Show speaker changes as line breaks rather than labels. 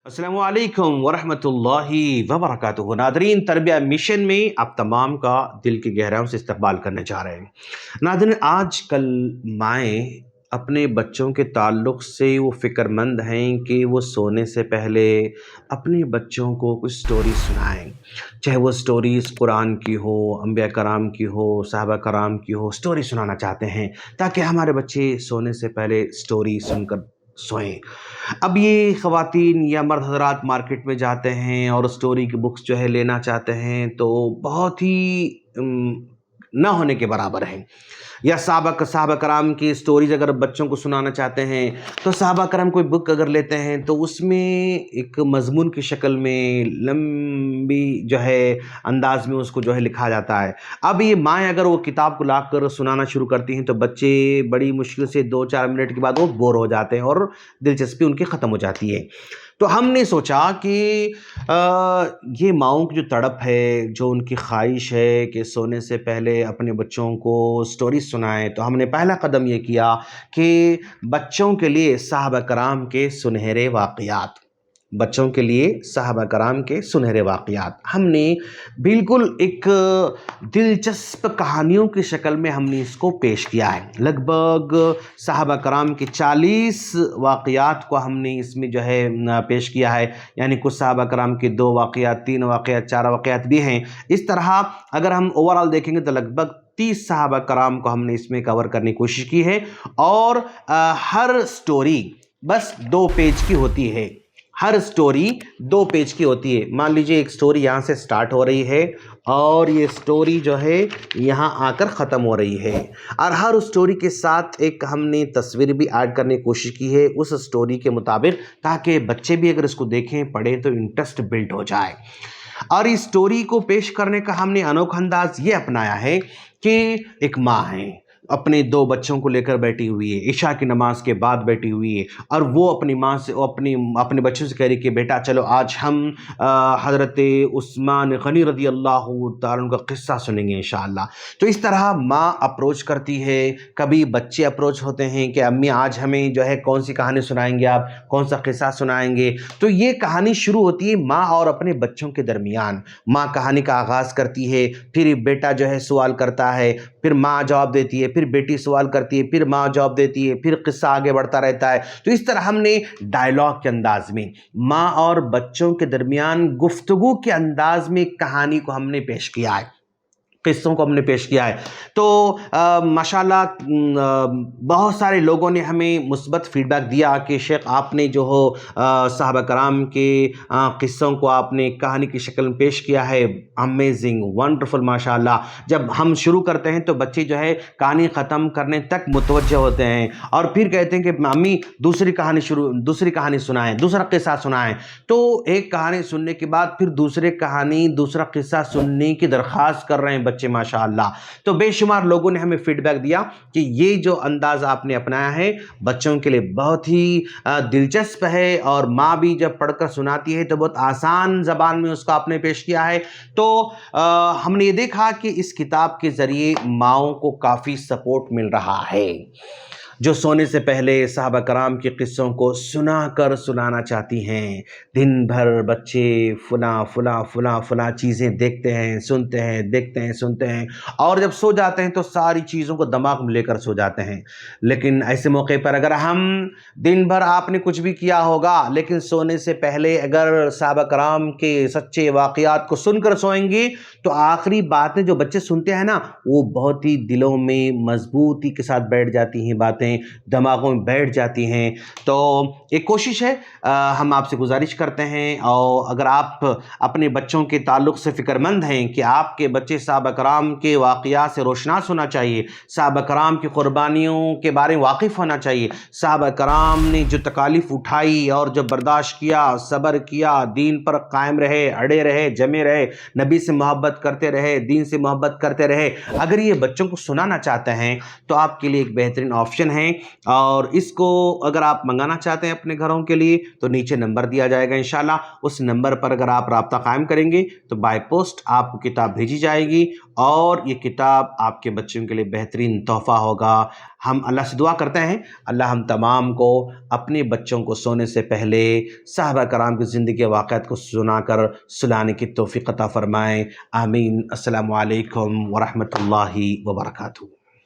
अस्सलामु अलैकुम वरहमतुल्लाहि वबरकातुहू। नादरीन, तरबिया मिशन में आप तमाम का दिल की गहराइयों से इस्तकबाल करने जा रहे हैं। नादरीन, आज कल माएँ अपने बच्चों के ताल्लुक़ से वो फ़िक्रमंद हैं कि वो सोने से पहले अपने बच्चों को कुछ स्टोरी सुनाएँ। चाहे वो स्टोरीज़ कुरान की हो, अंबिया कराम की हो, सहाबा कराम की हो, स्टोरी सुनाना चाहते हैं ताकि हमारे बच्चे सोने से पहले स्टोरी सुनकर सोएं। अब ये ख़वातीन या मर्द हज़रात मार्केट में जाते हैं और स्टोरी की बुक्स जो है लेना चाहते हैं, तो बहुत ही ना होने के बराबर है। या सहाबा कराम की स्टोरीज़ अगर बच्चों को सुनाना चाहते हैं, तो सहाबा कराम कोई बुक अगर लेते हैं तो उसमें एक मज़मून की शक्ल में लंबी जो है अंदाज में उसको जो है लिखा जाता है। अब ये माएँ अगर वो किताब को लाकर सुनाना शुरू करती हैं तो बच्चे बड़ी मुश्किल से 2-4 मिनट के बाद वो बोर हो जाते हैं और दिलचस्पी उनकी ख़त्म हो जाती है। तो हमने सोचा कि ये माँओं की जो तड़प है, जो उनकी ख़्वाहिश है कि सोने से पहले अपने बच्चों को स्टोरी सुनाएँ, तो हमने पहला कदम ये किया कि बच्चों के लिए सहाबा कराम के सुनहरे वाक़यात, बच्चों के लिए सहाबा कराम के सुनहरे वाक़यात हमने बिल्कुल एक दिलचस्प कहानियों की शक्ल में हमने इसको पेश किया है। लगभग सहाबा कराम के 40 वाक़यात को हमने इसमें जो है पेश किया है। यानी कुछ सहाबा कराम के 2 वाक़यात, 3 वाक़यात, 4 वाक़यात भी हैं। इस तरह अगर हम ओवरऑल देखेंगे तो लगभग 30 सहाबा कराम को हमने इसमें कवर करने की कोशिश की है। और हर स्टोरी बस 2 पेज की होती है। हर स्टोरी 2 पेज की होती है। मान लीजिए एक स्टोरी यहाँ से स्टार्ट हो रही है और ये स्टोरी जो है यहाँ आकर ख़त्म हो रही है। और हर स्टोरी के साथ एक हमने तस्वीर भी ऐड करने की कोशिश की है उस स्टोरी के मुताबिक, ताकि बच्चे भी अगर इसको देखें, पढ़ें तो इंटरेस्ट बिल्ड हो जाए। और इस स्टोरी को पेश करने का हमने अनोखा अंदाज़ ये अपनाया है कि एक माँ है, अपने 2 बच्चों को लेकर बैठी हुई है, इशा की नमाज के बाद बैठी हुई है, और वो अपनी माँ से अपने बच्चों से कह रही कि बेटा चलो आज हम हज़रत उस्मान गनी रज़ी अल्लाहु तआला अन्हु का क़िस्सा सुनेंगे इंशाअल्लाह। तो इस तरह माँ अप्रोच करती है, कभी बच्चे अप्रोच होते हैं कि अम्मी आज हमें जो है कौन सी कहानी सुनाएंगे, आप कौन सा क़िस्सा सुनाएंगे। तो ये कहानी शुरू होती है माँ और अपने बच्चों के दरमियान। माँ कहानी का आगाज़ करती है, फिर बेटा जो है सवाल करता है, फिर माँ जवाब देती है, फिर बेटी सवाल करती है, फिर माँ जवाब देती है, फिर किस्सा आगे बढ़ता रहता है। तो इस तरह हमने डायलॉग के अंदाज में माँ और बच्चों के दरमियान गुफ्तगू के अंदाज में कहानी को हमने पेश किया है, किस्सों को हमने पेश किया है। तो माशाल्लाह बहुत सारे लोगों ने हमें मुस्बत फीडबैक दिया कि शेख आपने जो हो सहाबा कराम के किस्सों को आपने कहानी की शक्ल में पेश किया है, अमेजिंग, वंडरफुल माशाल्लाह। जब हम शुरू करते हैं तो बच्चे जो है कहानी ख़त्म करने तक मुतवज्जह होते हैं और फिर कहते हैं कि मम्मी दूसरी कहानी सुनाएं, दूसरा किस्सा सुनाएं। तो एक कहानी सुनने के बाद फिर दूसरा किस्सा सुनने की दरख्वास्त कर रहे हैं बच्चे माशाअल्लाह। तो बेशुमार लोगों ने हमें फीडबैक दिया कि ये जो अंदाज़ आपने अपनाया है बच्चों के लिए बहुत ही दिलचस्प है, और माँ भी जब पढ़कर सुनाती है तो बहुत आसान ज़बान में उसको आपने पेश किया है। तो हमने ये देखा कि इस किताब के ज़रिए माँओं को काफ़ी सपोर्ट मिल रहा है, जो सोने से पहले सहाबा कराम के किस्सों को सुनाना चाहती हैं। दिन भर बच्चे फुला चीज़ें देखते हैं, सुनते हैं, देखते हैं, सुनते हैं, और जब सो जाते हैं तो सारी चीज़ों को दिमाग में लेकर सो जाते हैं। लेकिन ऐसे मौके पर अगर हम दिन भर आपने कुछ भी किया होगा, लेकिन सोने से पहले अगर सहाबा कराम के सच्चे वाक़यात को सुनकर सोएंगे तो आखिरी बातें जो बच्चे सुनते हैं ना, वो बहुत ही दिलों में मजबूती के साथ बैठ जाती हैं, बातें दिमागों में बैठ जाती हैं। तो एक कोशिश है, हम आपसे गुजारिश करते हैं, और अगर आप अपने बच्चों के ताल्लुक़ से फ़िक्रमंद हैं कि आपके बच्चे सहाबा कराम के वाक़यात से रोशनास होना चाहिए, सहाबा कराम की क़ुरबानियों के बारे में वाकिफ़ होना चाहिए, सहाबा कराम ने जो तकालीफ़ उठाई और जो बर्दाश्त किया, सब्र किया, दीन पर कायम रहे, अड़े रहे, जमे रहे, नबी से मोहब्बत करते रहे, दीन से मोहब्बत करते रहे, अगर ये बच्चों को सुनाना चाहते हैं तो आपके लिए एक बेहतरीन ऑप्शन है। ہیں، اور اس کو اگر آپ منگانا چاہتے ہیں اپنے گھروں کے لیے تو نیچے نمبر دیا جائے گا انشاءاللہ، اس نمبر پر اگر آپ رابطہ قائم کریں گے تو بائی پوسٹ آپ کو کتاب بھیجی جائے گی، اور یہ کتاب آپ کے بچوں کے لیے بہترین تحفہ ہوگا۔ ہم اللہ سے دعا کرتے ہیں اللہ ہم تمام کو اپنے بچوں کو سونے سے پہلے صحابہ کرام کی زندگی کے واقعات کو سنا کر سلانے کی توفیق عطا فرمائیں، آمین۔ السلام علیکم ورحمۃ اللہ وبرکاتہ۔